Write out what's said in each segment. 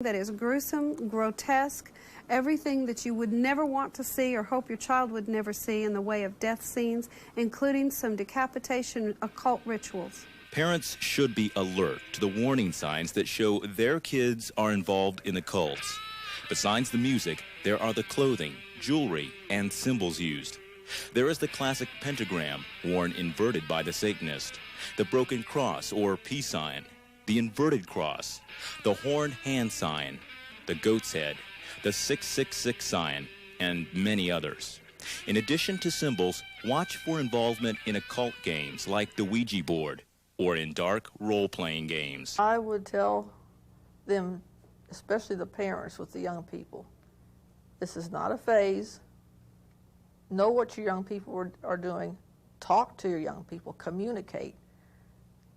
that is gruesome, grotesque, everything that you would never want to see or hope your child would never see in the way of death scenes, including some decapitation occult rituals. Parents should be alert to the warning signs that show their kids are involved in the cults. Besides the music, there are the clothing, jewelry, and symbols used. There is the classic pentagram, worn inverted by the Satanist, the broken cross or peace sign, the inverted cross, the horned hand sign, the goat's head, the 666 sign, and many others. In addition to symbols, watch for involvement in occult games like the Ouija board or in dark role-playing games. I would tell them, especially the parents with the young people, this is not a phase. Know what your young people are doing. Talk to your young people. Communicate.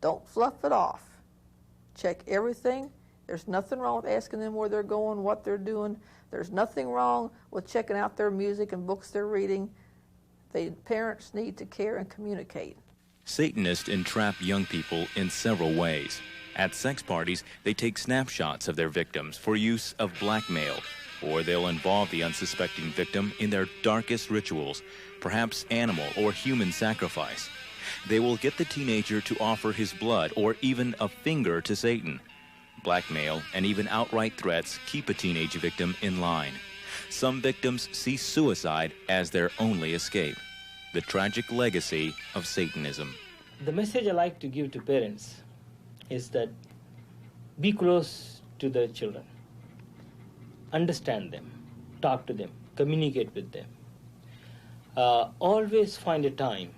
Don't fluff it off. Check everything. There's nothing wrong with asking them where they're going, what they're doing. There's nothing wrong with checking out their music and books they're reading. The parents need to care and communicate. Satanists entrap young people in several ways. At sex parties, they take snapshots of their victims for use of blackmail, or they'll involve the unsuspecting victim in their darkest rituals, perhaps animal or human sacrifice. They will get the teenager to offer his blood or even a finger to Satan. Blackmail and even outright threats keep a teenage victim in line. Some victims see suicide as their only escape. The tragic legacy of Satanism. The message I like to give to parents is that be close to the children. Understand them, talk to them, communicate with them. Always find a time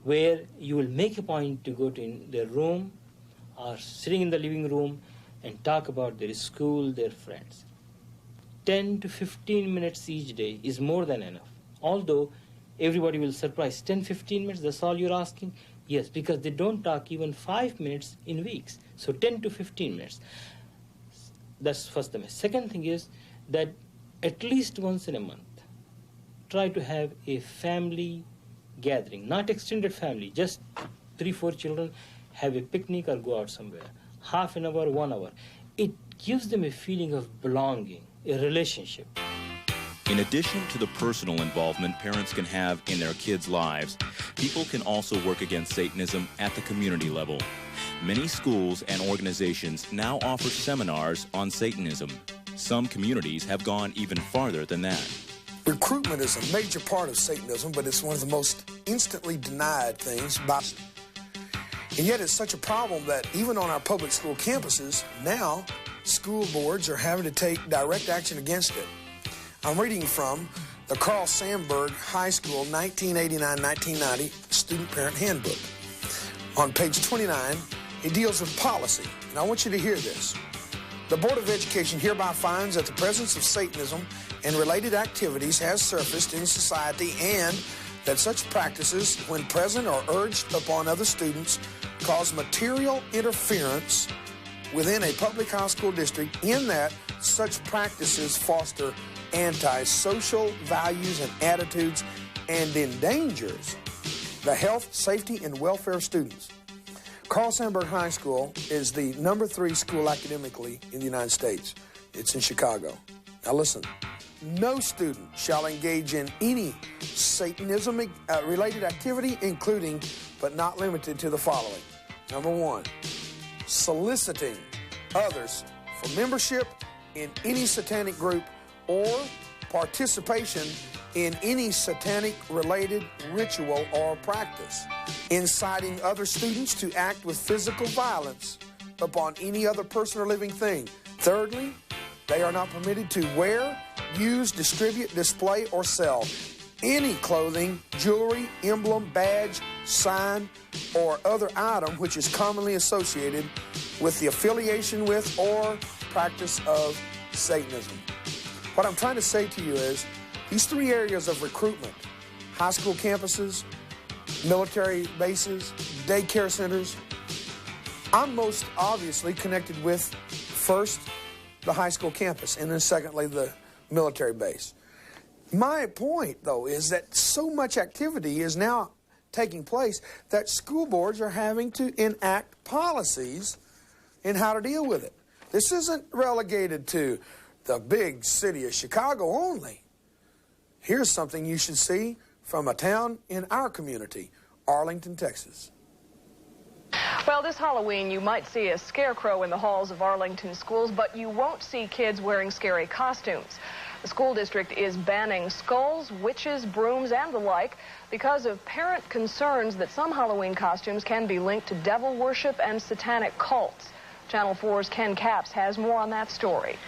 where you will make a point to go to their room or sitting in the living room and talk about their school, their friends. 10 to 15 minutes each day is more than enough. Although everybody will surprise, 10-15 minutes, that's all you're asking? Yes, because they don't talk even 5 minutes in weeks. So 10 to 15 minutes. That's first thing. Second thing is that at least once in a month, try to have a family gathering, not extended family, just 3-4 children, have a picnic or go out somewhere. Half an hour, 1 hour. It gives them a feeling of belonging, a relationship. In addition to the personal involvement parents can have in their kids' lives, people can also work against Satanism at the community level. Many schools and organizations now offer seminars on Satanism. Some communities have gone even farther than that. Recruitment is a major part of Satanism, but it's one of the most instantly denied things. And yet it's such a problem that even on our public school campuses, now school boards are having to take direct action against it. I'm reading from the Carl Sandburg High School 1989-1990 Student Parent Handbook. On page 29, it deals with policy, and I want you to hear this. The Board of Education hereby finds that the presence of Satanism and related activities has surfaced in society and that such practices, when present or urged upon other students, cause material interference within a public high school district in that such practices foster anti-social values and attitudes and endangers the health, safety, and welfare of students. Carl Sandburg High School is the #3 school academically in the United States. It's in Chicago. Now listen, no student shall engage in any Satanism-related activity, including, but not limited to the following. Number 1, soliciting others for membership in any satanic group or participation in any satanic-related ritual or practice, inciting other students to act with physical violence upon any other person or living thing. Thirdly, they are not permitted to wear, use, distribute, display, or sell any clothing, jewelry, emblem, badge, sign, or other item which is commonly associated with the affiliation with or practice of Satanism. What I'm trying to say to you is these 3 areas of recruitment, high school campuses, military bases, daycare centers, I'm most obviously connected with, first, the high school campus, and then secondly, the military base. My point, though, is that so much activity is now taking place that school boards are having to enact policies in how to deal with it. This isn't relegated to the big city of Chicago only. Here's something you should see from a town in our community, Arlington, Texas. Well, this Halloween, you might see a scarecrow in the halls of Arlington schools, but you won't see kids wearing scary costumes. The school district is banning skulls, witches, brooms, and the like because of parent concerns that some Halloween costumes can be linked to devil worship and satanic cults. Channel 4's Ken Capps has more on that story.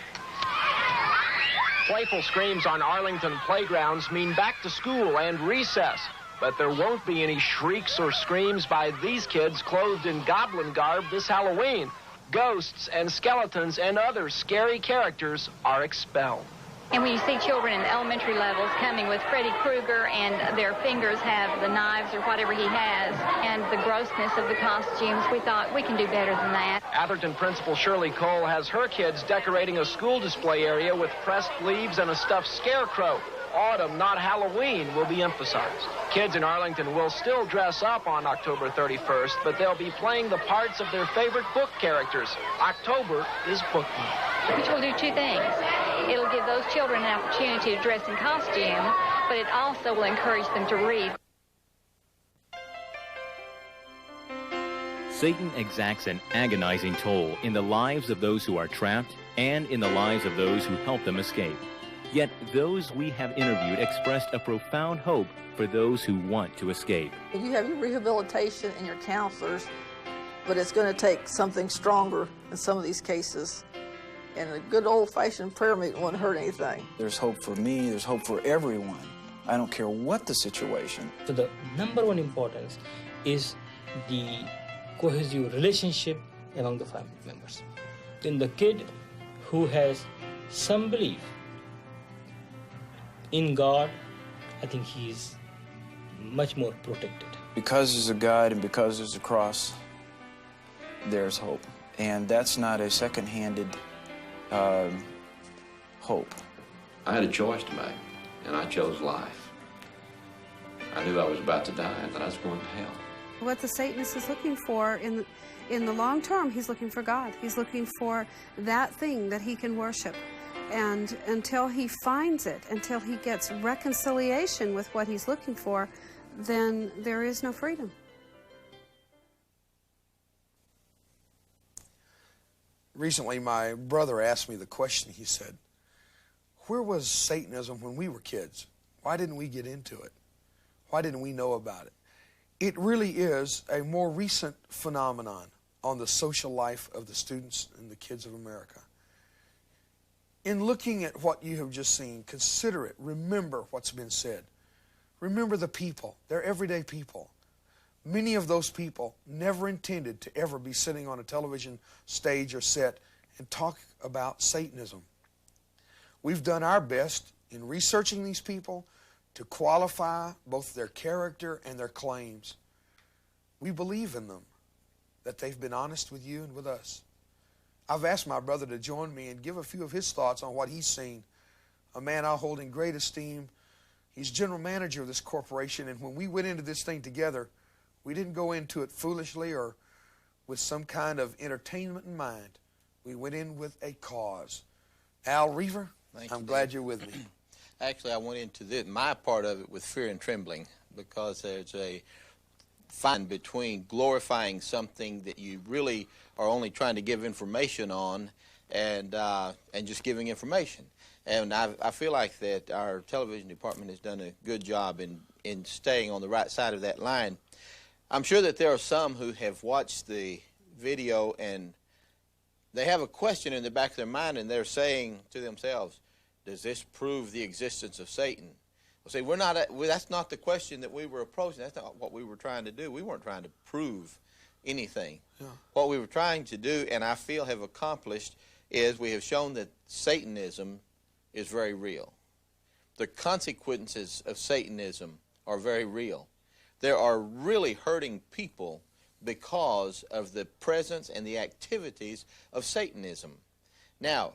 Playful screams on Arlington playgrounds mean back to school and recess. But there won't be any shrieks or screams by these kids clothed in goblin garb this Halloween. Ghosts and skeletons and other scary characters are expelled. And when you see children in elementary levels coming with Freddy Krueger and their fingers have the knives or whatever he has and the grossness of the costumes, we thought we can do better than that. Atherton Principal Shirley Cole has her kids decorating a school display area with pressed leaves and a stuffed scarecrow. Autumn, not Halloween, will be emphasized. Kids in Arlington will still dress up on October 31st, but they'll be playing the parts of their favorite book characters. October is book month. Which will do two things. It'll give those children an opportunity to dress in costume, but it also will encourage them to read. Satan exacts an agonizing toll in the lives of those who are trapped and in the lives of those who help them escape. Yet those we have interviewed expressed a profound hope for those who want to escape. You have your rehabilitation and your counselors, but it's going to take something stronger in some of these cases. And a good old-fashioned prayer meeting wouldn't hurt anything. There's hope for me, there's hope for everyone. I don't care what the situation. So the number one importance is the cohesive relationship among the family members. In the kid who has some belief in God, I think he's much more protected. Because there's a God and because there's a cross, there's hope. And that's not a second-handed hope. I had a choice to make, and I chose life. I knew I was about to die and that I was going to hell. What the Satanist is looking for in the long term, he's looking for God. He's looking for that thing that he can worship. And until he finds it, until he gets reconciliation with what he's looking for, then there is no freedom. Recently, my brother asked me the question. He said, where was Satanism when we were kids? Why didn't we get into it? Why didn't we know about it? It really is a more recent phenomenon on the social life of the students and the kids of America. In looking at what you have just seen, consider it. Remember what's been said. Remember the people. They're everyday people. Many of those people never intended to ever be sitting on a television stage or set and talk about Satanism. We've done our best in researching these people to qualify both their character and their claims. We believe in them, that they've been honest with you and with us. I've asked my brother to join me and give a few of his thoughts on what he's seen. A man I hold in great esteem. He's general manager of this corporation, and when we went into this thing together, we didn't go into it foolishly or with some kind of entertainment in mind. We went in with a cause. Al Reaver, I'm glad you're with me. Actually, I went into my part of it with fear and trembling, because there's a fine between glorifying something that you really are only trying to give information on and just giving information. And I feel like that our television department has done a good job in staying on the right side of that line. I'm sure that there are some who have watched the video and they have a question in the back of their mind, and they're saying to themselves, does this prove the existence of Satan? Well, see, that's not the question that we were approaching. That's not what we were trying to do. We weren't trying to prove anything. Yeah. What we were trying to do, and I feel have accomplished, is we have shown that Satanism is very real. The consequences of Satanism are very real. There are really hurting people because of the presence and the activities of Satanism. Now,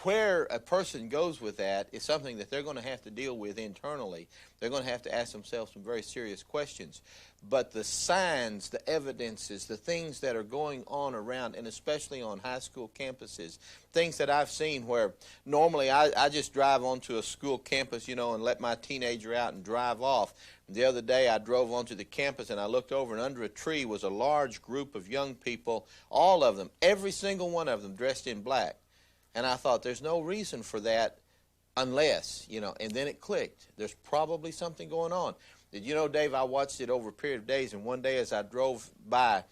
where a person goes with that is something that they're going to have to deal with internally. They're going to have to ask themselves some very serious questions. But the signs, the evidences, the things that are going on around, and especially on high school campuses, things that I've seen where normally I just drive onto a school campus, you know, and let my teenager out and drive off. The other day I drove onto the campus and I looked over, and under a tree was a large group of young people, all of them, every single one of them dressed in black. And I thought, there's no reason for that unless, you know, and then it clicked. There's probably something going on. Did you know, Dave, I watched it over a period of days, and one day as I drove by,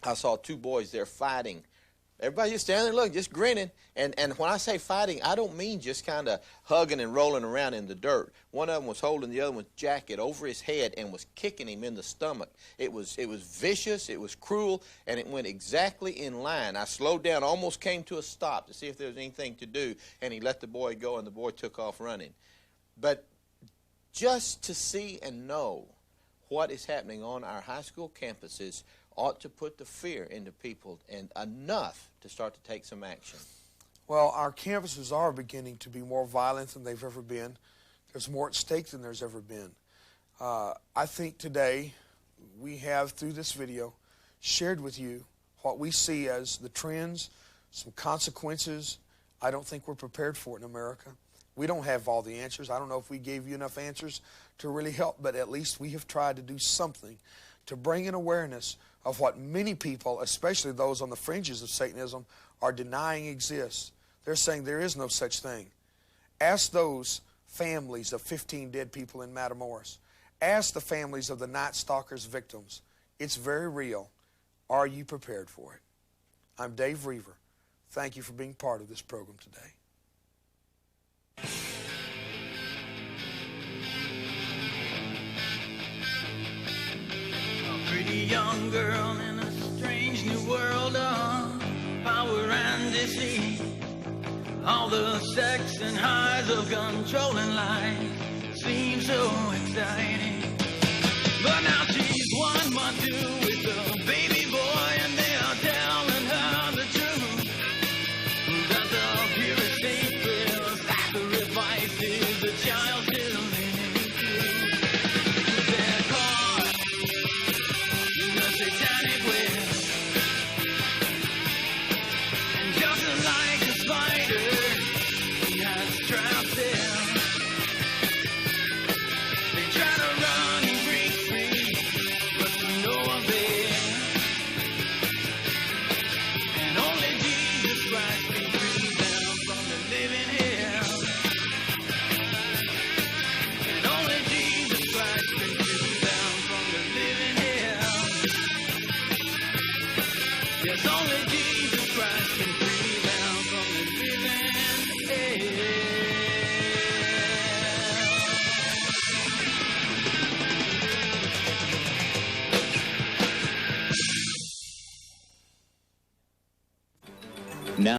I saw two boys there fighting. Everybody just standing there looking, just grinning. And when I say fighting, I don't mean just kind of hugging and rolling around in the dirt. One of them was holding the other one's jacket over his head and was kicking him in the stomach. It was vicious, it was cruel, and it went exactly in line. I slowed down, almost came to a stop to see if there was anything to do, and he let the boy go, and the boy took off running. But just to see and know what is happening on our high school campuses ought to put the fear into people, and enough to start to take some action. Well, our campuses are beginning to be more violent than they've ever been. There's more at stake than there's ever been. I think today we have, through this video, shared with you what we see as the trends, some consequences. I don't think we're prepared for it in America. We don't have all the answers. I don't know if we gave you enough answers to really help, but at least we have tried to do something to bring an awareness of what many people, especially those on the fringes of Satanism, are denying exists. They're saying there is no such thing. Ask those families of 15 dead people in Matamoros. Ask the families of the Night Stalker's victims. It's very real. Are you prepared for it? I'm Dave Reaver. Thank you for being part of this program today. Pretty young girl in a strange new world of power and deceit. All the sex and highs of controlling life seem so exciting. But now she's 1 month to